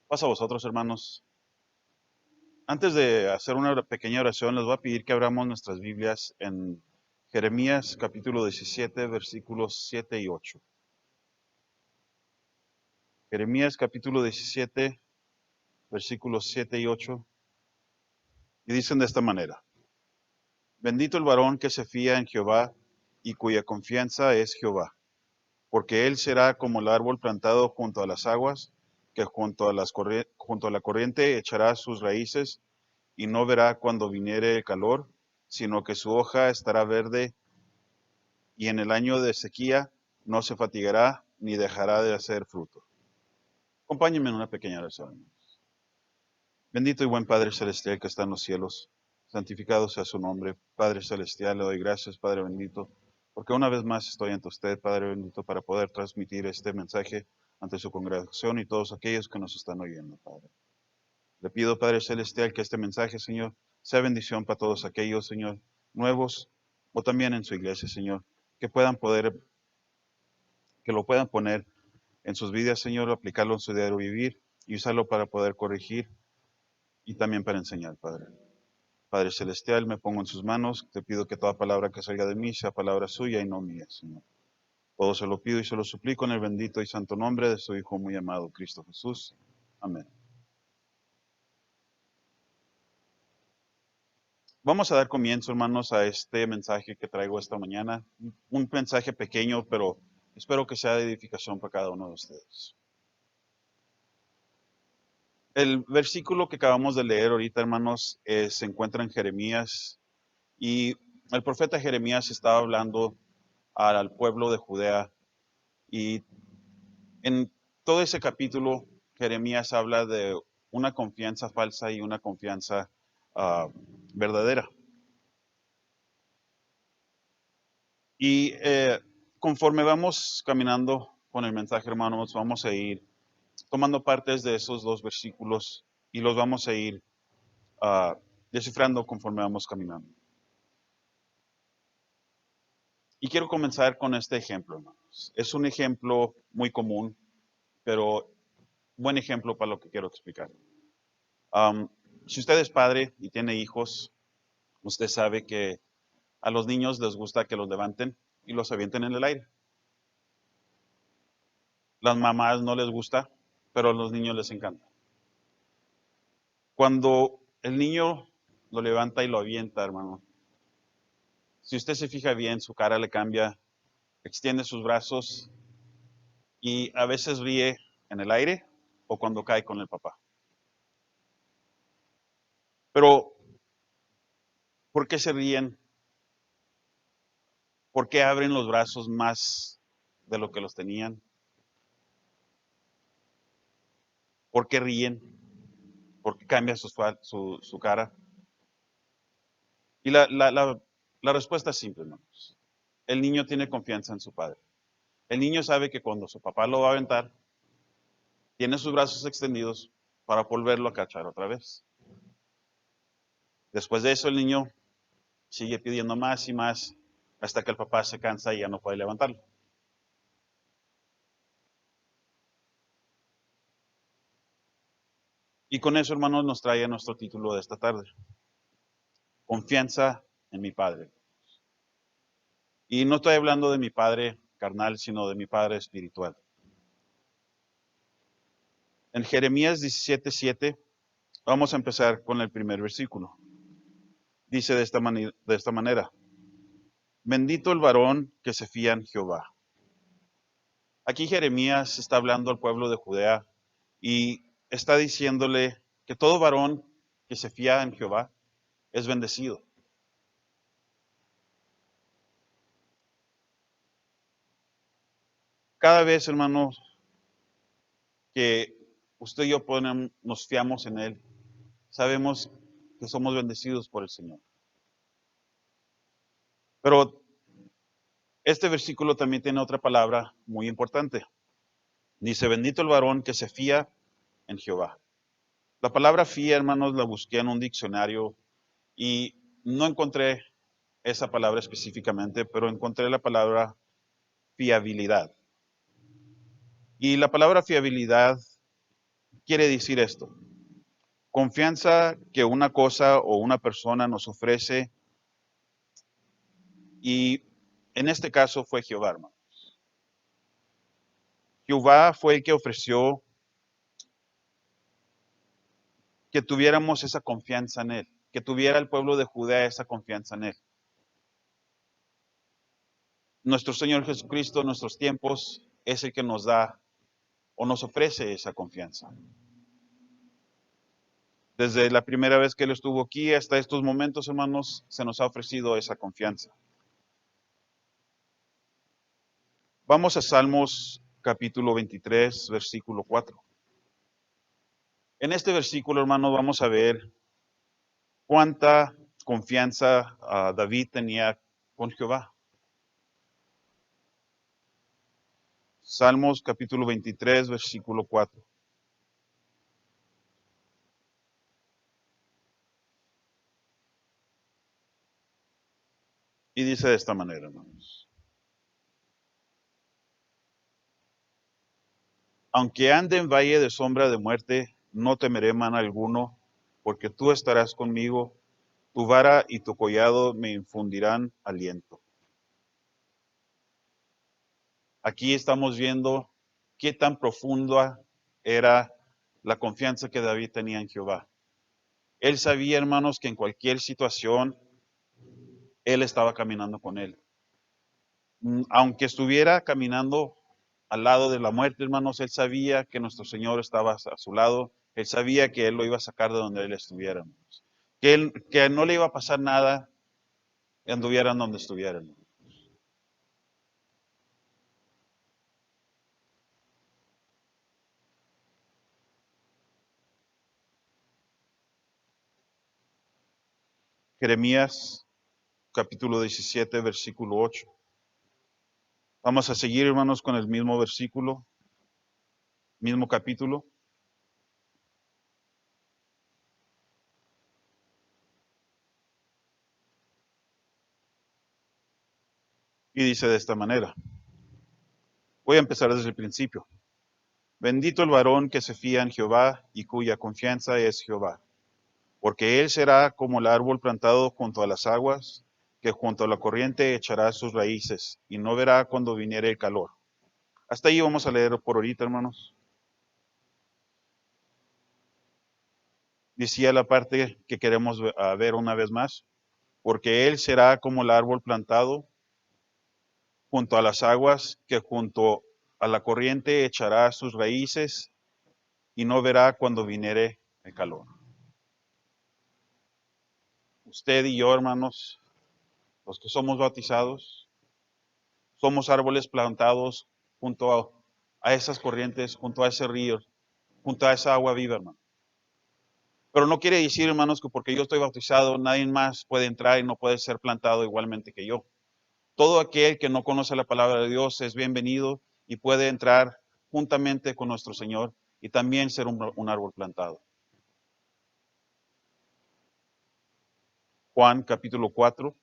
Pasa a vosotros, hermanos. Antes de hacer una pequeña oración, les voy a pedir que abramos nuestras Biblias en Jeremías capítulo 17, versículos 7 y 8. Jeremías capítulo 17, versículos 7 y 8. Y dicen de esta manera: Bendito el varón que se fía en Jehová y cuya confianza es Jehová, porque él será como el árbol plantado junto a las aguas, que junto a la corriente echará sus raíces y no verá cuando viniere el calor, sino que su hoja estará verde, y en el año de sequía no se fatigará ni dejará de hacer fruto. Acompáñenme en una pequeña oración. Bendito y buen Padre Celestial que está en los cielos, santificado sea su nombre. Padre Celestial, le doy gracias, Padre bendito, porque una vez más estoy ante usted, Padre bendito, para poder transmitir este mensaje ante su congregación y todos aquellos que nos están oyendo, Padre. Le pido, Padre Celestial, que este mensaje, Señor, sea bendición para todos aquellos, Señor, nuevos o también en su iglesia, Señor, que que lo puedan poner en sus vidas, Señor, aplicarlo en su diario vivir y usarlo para poder corregir y también para enseñar, Padre. Padre Celestial, me pongo en sus manos, te pido que toda palabra que salga de mí sea palabra suya y no mía, Señor. Todo se lo pido y se lo suplico en el bendito y santo nombre de su Hijo muy amado, Cristo Jesús. Amén. Vamos a dar comienzo, hermanos, a este mensaje que traigo esta mañana. Un mensaje pequeño, pero espero que sea de edificación para cada uno de ustedes. El versículo que acabamos de leer ahorita, hermanos, se encuentra en Jeremías, y el profeta Jeremías estaba hablando al pueblo de Judea, y en todo ese capítulo Jeremías habla de una confianza falsa y una confianza verdadera. Y conforme vamos caminando con el mensaje, hermanos, vamos a ir tomando partes de esos dos versículos y los vamos a ir ah, descifrando conforme vamos caminando. Y quiero comenzar con este ejemplo, hermanos. Es un ejemplo muy común, pero buen ejemplo para lo que quiero explicar. Um, si usted es padre y tiene hijos, usted sabe que a los niños les gusta que los levanten y los avienten en el aire. Las mamás no les gusta, pero a los niños les encanta. Cuando el niño lo levanta y lo avienta, hermano, si usted se fija bien, su cara le cambia, extiende sus brazos y a veces ríe en el aire o cuando cae con el papá. Pero, ¿por qué se ríen? ¿Por qué abren los brazos más de lo que los tenían? ¿Por qué ríen? ¿Por qué cambia su cara? Y la respuesta es simple, hermanos. El niño tiene confianza en su padre. El niño sabe que cuando su papá lo va a aventar, tiene sus brazos extendidos para volverlo a cachar otra vez. Después de eso, el niño sigue pidiendo más y más hasta que el papá se cansa y ya no puede levantarlo. Y con eso, hermanos, nos trae a nuestro título de esta tarde: Confianza en mi Padre. Y no estoy hablando de mi Padre carnal, sino de mi Padre espiritual. En Jeremías 17:7, vamos a empezar con el primer versículo. Dice de esta manera: Bendito el varón que se fía en Jehová. Aquí Jeremías está hablando al pueblo de Judea y está diciéndole que todo varón que se fía en Jehová es bendecido. Cada vez, hermanos, que usted y yo nos fiamos en Él, sabemos que somos bendecidos por el Señor. Pero este versículo también tiene otra palabra muy importante. Dice: bendito el varón que se fía en Jehová. La palabra fía, hermanos, la busqué en un diccionario y no encontré esa palabra específicamente, pero encontré la palabra fiabilidad. Y la palabra fiabilidad quiere decir esto? Confianza que una cosa o una persona nos ofrece, y en este caso fue Jehová, hermano. Jehová fue el que ofreció que tuviéramos esa confianza en Él, que tuviera el pueblo de Judá esa confianza en Él. Nuestro Señor Jesucristo en nuestros tiempos es el que nos da o nos ofrece esa confianza. Desde la primera vez que Él estuvo aquí hasta estos momentos, hermanos, se nos ha ofrecido esa confianza. Vamos a Salmos capítulo 23, versículo 4. En este versículo, hermanos, vamos a ver cuánta confianza David tenía con Jehová. Salmos capítulo 23, versículo 4. Y dice de esta manera, hermanos. Aunque ande en valle de sombra de muerte, no temeré mal alguno, porque tú estarás conmigo, tu vara y tu collado me infundirán aliento. Aquí estamos viendo qué tan profunda era la confianza que David tenía en Jehová. Él sabía, hermanos, que en cualquier situación, él estaba caminando con él. Aunque estuviera caminando al lado de la muerte, hermanos, él sabía que nuestro Señor estaba a su lado. Él sabía que él lo iba a sacar de donde él estuviera, hermanos. Que no le iba a pasar nada, anduvieran donde estuvieran. Jeremías capítulo 17, versículo 8. Vamos a seguir, hermanos, con el mismo versículo, mismo capítulo. Y dice de esta manera. Voy a empezar desde el principio. Bendito el varón que se fía en Jehová y cuya confianza es Jehová. Porque él será como el árbol plantado junto a las aguas, que junto a la corriente echará sus raíces y no verá cuando viniere el calor. Hasta ahí vamos a leer por ahorita, hermanos. Decía la parte que queremos ver una vez más. Porque él será como el árbol plantado junto a las aguas, que junto a la corriente echará sus raíces y no verá cuando viniere el calor. Usted y yo, hermanos, los que somos bautizados, somos árboles plantados junto a esas corrientes, junto a ese río, junto a esa agua viva, hermano. Pero no quiere decir, hermanos, que porque yo estoy bautizado, nadie más puede entrar y no puede ser plantado igualmente que yo. Todo aquel que no conoce la palabra de Dios es bienvenido y puede entrar juntamente con nuestro Señor y también ser un árbol plantado. Juan capítulo 4,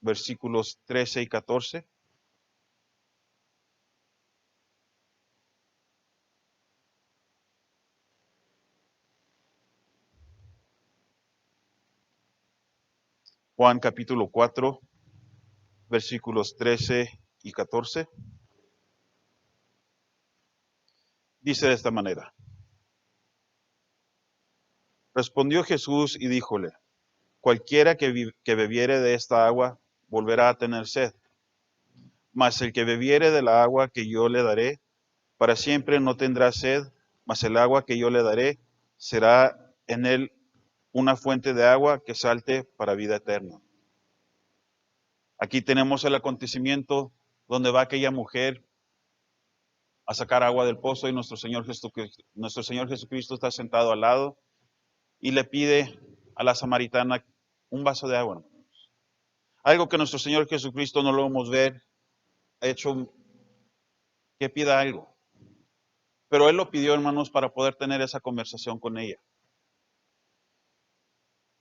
versículos 13 y 14. Juan capítulo 4, versículos 13 y 14. Dice de esta manera. Respondió Jesús y díjole, cualquiera que bebiere de esta agua volverá a tener sed, mas el que bebiere de la agua que yo le daré, para siempre no tendrá sed, mas el agua que yo le daré será en él una fuente de agua que salte para vida eterna. Aquí tenemos el acontecimiento donde va aquella mujer a sacar agua del pozo y nuestro Señor Jesucristo está sentado al lado y le pide a la samaritana un vaso de agua. Algo que nuestro Señor Jesucristo no lo vamos a ver hecho que pida algo. Pero Él lo pidió, hermanos, para poder tener esa conversación con ella.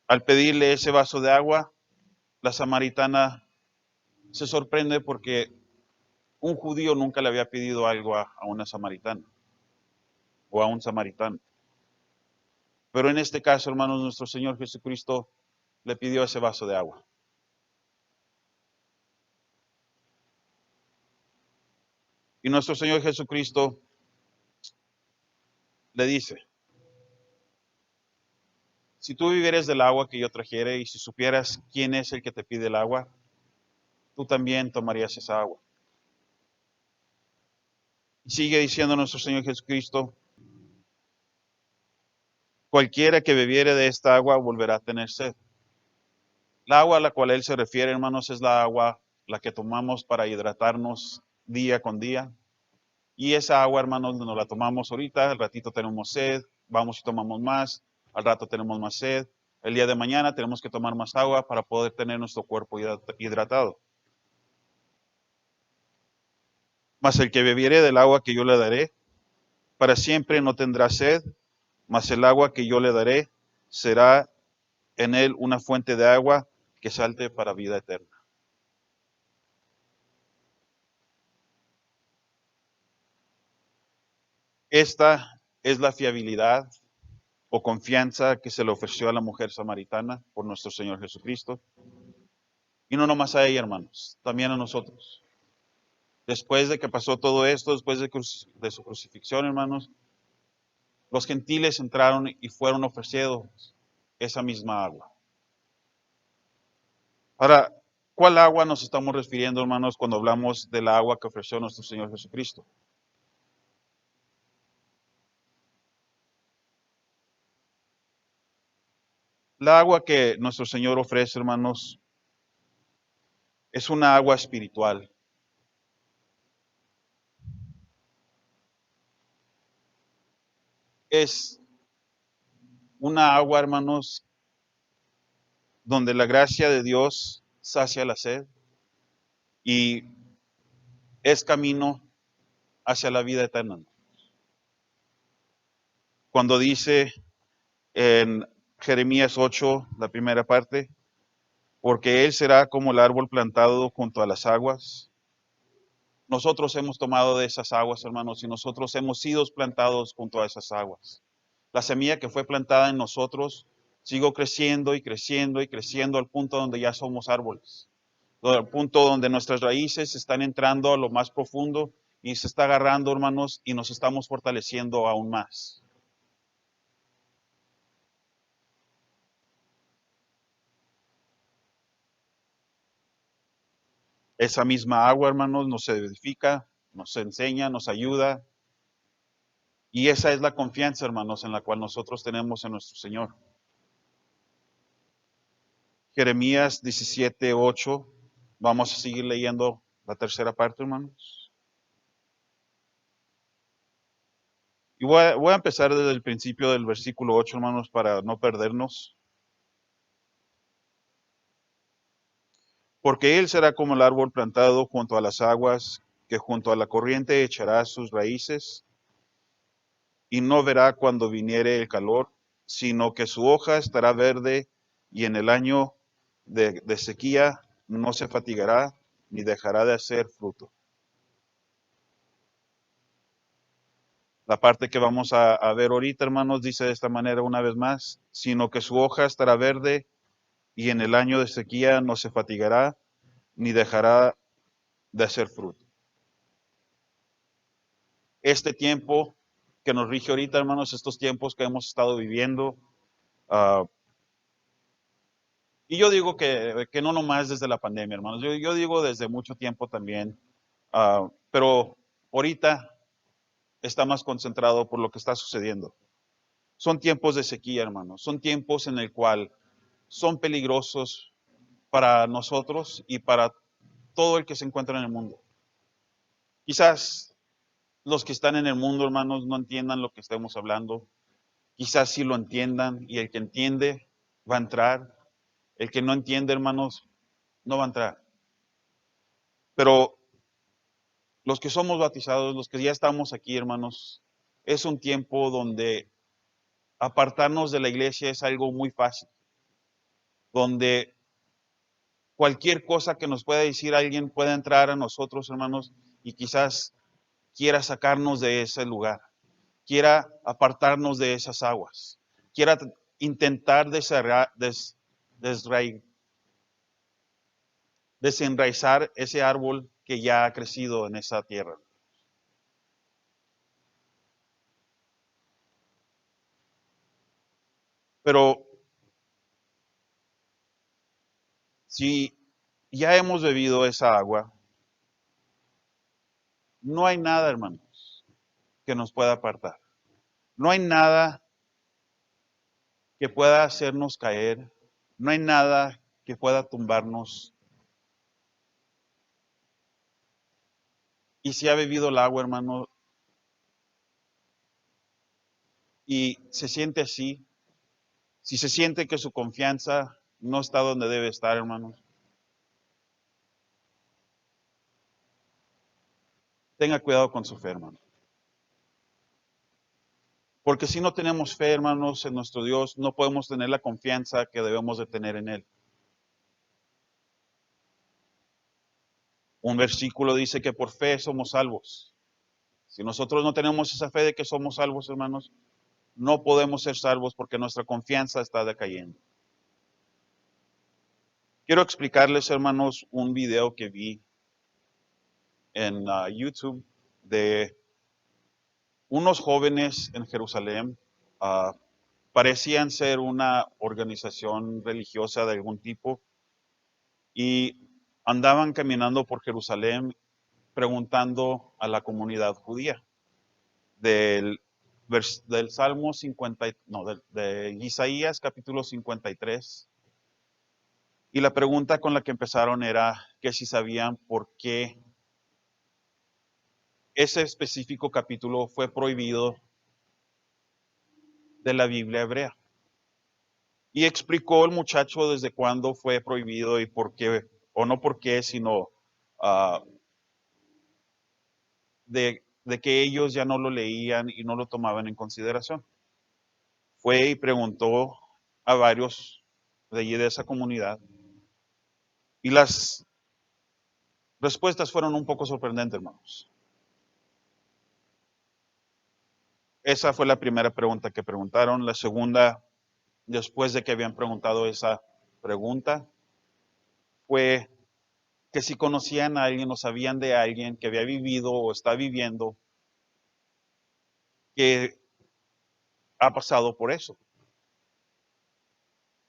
Al pedirle ese vaso de agua, la samaritana se sorprende porque un judío nunca le había pedido algo a una samaritana o a un samaritano. Pero en este caso, hermanos, nuestro Señor Jesucristo le pidió ese vaso de agua. Y nuestro Señor Jesucristo le dice, si tú vivieres del agua que yo trajere y si supieras quién es el que te pide el agua, tú también tomarías esa agua. Y sigue diciendo nuestro Señor Jesucristo, cualquiera que bebiere de esta agua volverá a tener sed. La agua a la cual Él se refiere, hermanos, es la agua la que tomamos para hidratarnos día con día. Y esa agua, hermanos, nos la tomamos ahorita, al ratito tenemos sed, vamos y tomamos más, al rato tenemos más sed. El día de mañana tenemos que tomar más agua para poder tener nuestro cuerpo hidratado. Mas el que bebiere del agua que yo le daré, para siempre no tendrá sed, mas el agua que yo le daré será en él una fuente de agua que salte para vida eterna. Esta es la fiabilidad o confianza que se le ofreció a la mujer samaritana por nuestro Señor Jesucristo. Y no nomás a ella, hermanos, también a nosotros. Después de que pasó todo esto, después de su crucifixión, hermanos, los gentiles entraron y fueron ofrecidos esa misma agua. Ahora, ¿cuál agua nos estamos refiriendo, hermanos, cuando hablamos del agua que ofreció nuestro Señor Jesucristo? La agua que nuestro Señor ofrece, hermanos, es una agua espiritual. Es una agua, hermanos, donde la gracia de Dios sacia la sed y es camino hacia la vida eterna. Cuando dice en Jeremías 8, la primera parte, porque Él será como el árbol plantado junto a las aguas. Nosotros hemos tomado de esas aguas, hermanos, y nosotros hemos sido plantados junto a esas aguas. La semilla que fue plantada en nosotros siguió creciendo y creciendo y creciendo al punto donde ya somos árboles. Al punto donde nuestras raíces están entrando a lo más profundo y se está agarrando, hermanos, y nos estamos fortaleciendo aún más. Esa misma agua, hermanos, nos edifica, nos enseña, nos ayuda. Y esa es la confianza, hermanos, en la cual nosotros tenemos en nuestro Señor. Jeremías 17:8. Vamos a seguir leyendo la tercera parte, hermanos. Y voy a empezar desde el principio del versículo 8, hermanos, para no perdernos. Porque él será como el árbol plantado junto a las aguas, que junto a la corriente echará sus raíces, y no verá cuando viniere el calor, sino que su hoja estará verde, y en el año de sequía no se fatigará, ni dejará de hacer fruto. La parte que vamos a ver ahorita, hermanos, dice de esta manera una vez más, sino que su hoja estará verde, y en el año de sequía no se fatigará, ni dejará de hacer fruto. Este tiempo que nos rige ahorita, hermanos, estos tiempos que hemos estado viviendo, uh, y yo digo que no nomás desde la pandemia, hermanos, yo digo desde mucho tiempo también, pero ahorita está más concentrado por lo que está sucediendo. Son tiempos de sequía, hermanos, son tiempos en el cual son peligrosos para nosotros y para todo el que se encuentra en el mundo. Quizás los que están en el mundo, hermanos, no entiendan lo que estemos hablando. Quizás sí lo entiendan y el que entiende va a entrar. El que no entiende, hermanos, no va a entrar. Pero los que somos bautizados, los que ya estamos aquí, hermanos, es un tiempo donde apartarnos de la iglesia es algo muy fácil. Donde cualquier cosa que nos pueda decir alguien puede entrar a nosotros, hermanos, y quizás quiera sacarnos de ese lugar, quiera apartarnos de esas aguas. quiera intentar desenraizar ese árbol que ya ha crecido en esa tierra. Pero si ya hemos bebido esa agua, no hay nada, hermanos, que nos pueda apartar. No hay nada que pueda hacernos caer. No hay nada que pueda tumbarnos. Y si ha bebido el agua, hermano, y se siente así, si se siente que su confianza no está donde debe estar, hermanos, tenga cuidado con su fe, hermano. Porque si no tenemos fe, hermanos, en nuestro Dios, no podemos tener la confianza que debemos de tener en Él. Un versículo dice que por fe somos salvos. Si nosotros no tenemos esa fe de que somos salvos, hermanos, no podemos ser salvos porque nuestra confianza está decayendo. Quiero explicarles, hermanos, un video que vi en YouTube de unos jóvenes en Jerusalén. ah, Parecían ser una organización religiosa de algún tipo y andaban caminando por Jerusalén preguntando a la comunidad judía del, del Salmo 50, no, de Isaías capítulo 53. Y la pregunta con la que empezaron era que si sabían por qué ese específico capítulo fue prohibido de la Biblia hebrea. Y explicó el muchacho desde cuándo fue prohibido y por qué, o no por qué, sino uh, de que ellos ya no lo leían y no lo tomaban en consideración. Fue y preguntó a varios de allí de esa comunidad y las respuestas fueron un poco sorprendentes, hermanos. Esa fue la primera pregunta que preguntaron. La segunda, después de que habían preguntado esa pregunta, fue que si conocían a alguien o sabían de alguien que había vivido o está viviendo que ha pasado por eso,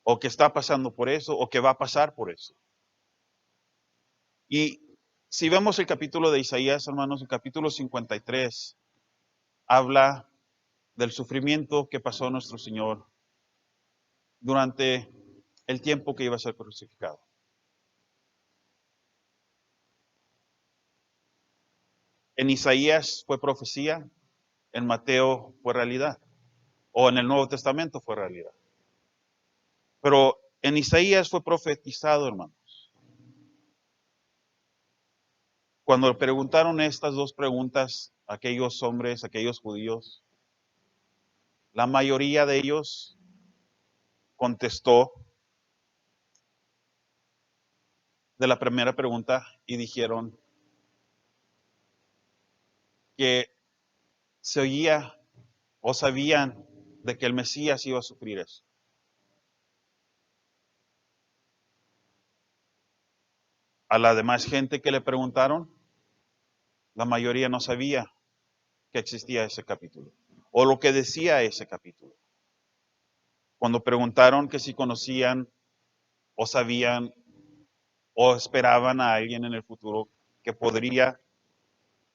o que está pasando por eso, o que va a pasar por eso. Y si vemos el capítulo de Isaías, hermanos, el capítulo 53 habla del sufrimiento que pasó nuestro Señor durante el tiempo que iba a ser crucificado. En Isaías fue profecía, en Mateo fue realidad, o en el Nuevo Testamento fue realidad. Pero en Isaías fue profetizado, hermanos. Cuando preguntaron estas dos preguntas a aquellos hombres, a aquellos judíos, la mayoría de ellos contestó de la primera pregunta y dijeron que se oía o sabían de que el Mesías iba a sufrir eso. A la demás gente que le preguntaron, la mayoría no sabía que existía ese capítulo o lo que decía ese capítulo. Cuando preguntaron que si conocían o sabían o esperaban a alguien en el futuro que podría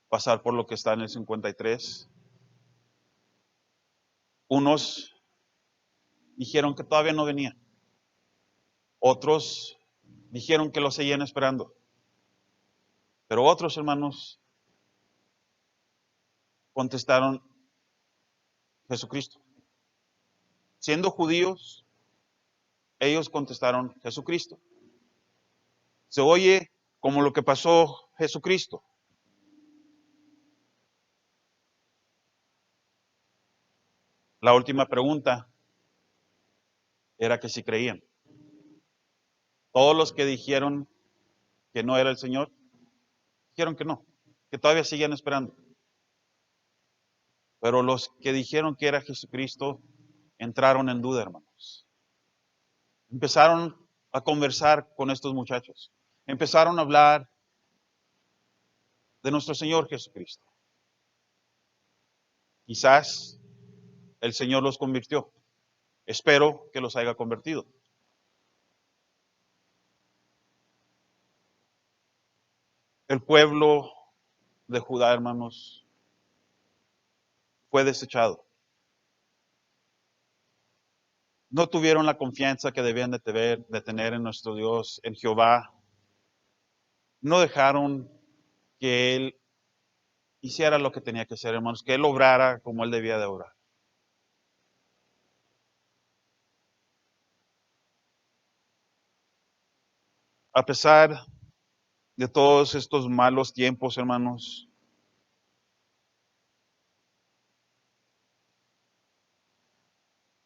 pasar por lo que está en el 53, unos dijeron que todavía no venía, otros dijeron que lo seguían esperando, pero otros hermanos contestaron Jesucristo. Siendo judíos, ellos contestaron Jesucristo. Se oye como lo que pasó Jesucristo. La última pregunta era que si creían. Todos los que dijeron que no era el Señor, dijeron que no, que todavía seguían esperando. Pero los que dijeron que era Jesucristo entraron en duda, hermanos. Empezaron a conversar con estos muchachos. Empezaron a hablar de nuestro Señor Jesucristo. Quizás el Señor los convirtió. Espero que los haya convertido. El pueblo de Judá, hermanos, fue desechado. No tuvieron la confianza que debían de tener en nuestro Dios, en Jehová. No dejaron que Él hiciera lo que tenía que hacer, hermanos, que Él obrara como Él debía de obrar. A pesar de todos estos malos tiempos, hermanos,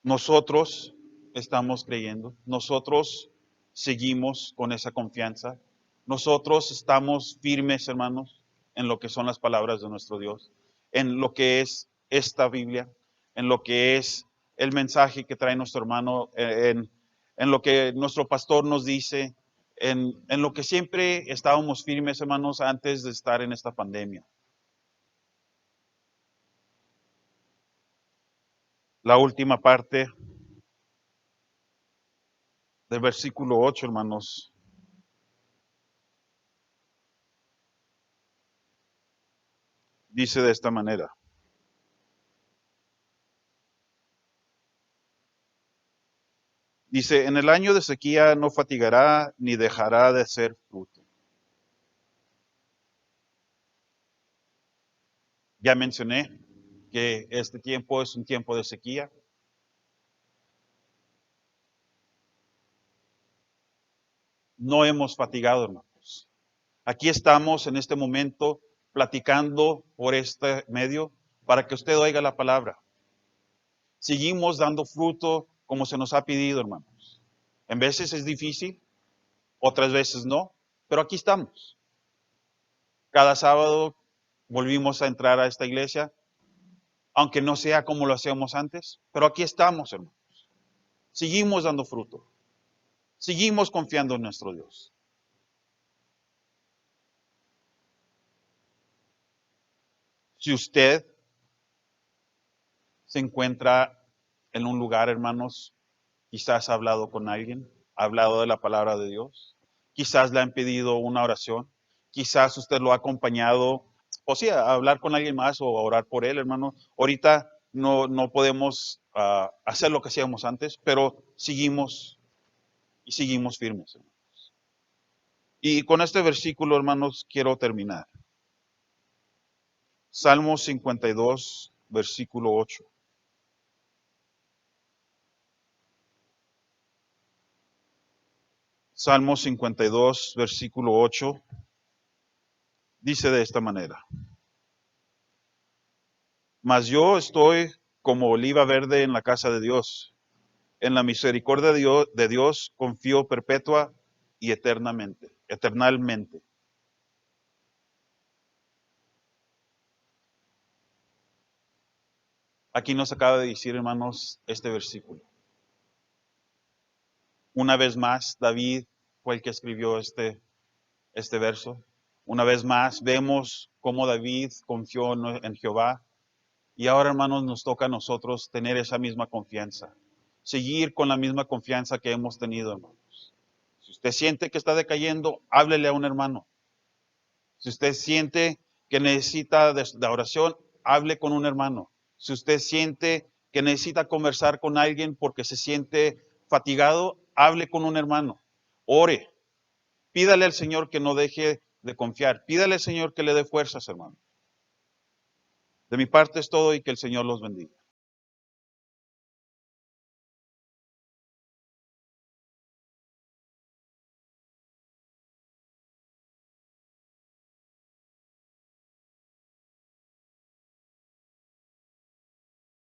nosotros estamos creyendo, nosotros seguimos con esa confianza, nosotros estamos firmes, hermanos, en lo que son las palabras de nuestro Dios, en lo que es esta Biblia, en lo que es el mensaje que trae nuestro hermano, en lo que nuestro pastor nos dice, en lo que siempre estábamos firmes, hermanos, antes de estar en esta pandemia. La última parte del versículo 8, hermanos, dice de esta manera. Dice, en el año de sequía no fatigará ni dejará de ser fruto. Ya mencioné que este tiempo es un tiempo de sequía. No hemos fatigado, hermanos. Aquí estamos en este momento platicando por este medio para que usted oiga la palabra. Seguimos dando fruto como se nos ha pedido, hermanos. En veces es difícil, otras veces no, pero aquí estamos. Cada sábado volvimos a entrar a esta iglesia, aunque no sea como lo hacíamos antes, pero aquí estamos, hermanos. Seguimos dando fruto. Seguimos confiando en nuestro Dios. Si usted se encuentra en un lugar, hermanos, quizás ha hablado con alguien, ha hablado de la palabra de Dios, quizás le han pedido una oración, quizás usted lo ha acompañado, o sí, a hablar con alguien más o a orar por él, hermano. Ahorita no podemos hacer lo que hacíamos antes, pero seguimos y seguimos firmes, hermano. Y con este versículo, hermanos, quiero terminar. Salmo 52, versículo 8. Salmo 52, versículo 8, dice de esta manera. Mas yo estoy como oliva verde en la casa de Dios. En la misericordia de Dios confío perpetua y eternalmente. Aquí nos acaba de decir, hermanos, este versículo. Una vez más, David fue el que escribió este verso. Una vez más, vemos cómo David confió en Jehová. Y ahora, hermanos, nos toca a nosotros tener esa misma confianza. Seguir con la misma confianza que hemos tenido, hermanos. Si usted siente que está decayendo, háblele a un hermano. Si usted siente que necesita de oración, hable con un hermano. Si usted siente que necesita conversar con alguien porque se siente fatigado, hable con un hermano. Ore. Pídale al Señor que no deje de confiar. Pídale al Señor que le dé fuerzas, hermano. De mi parte es todo y que el Señor los bendiga.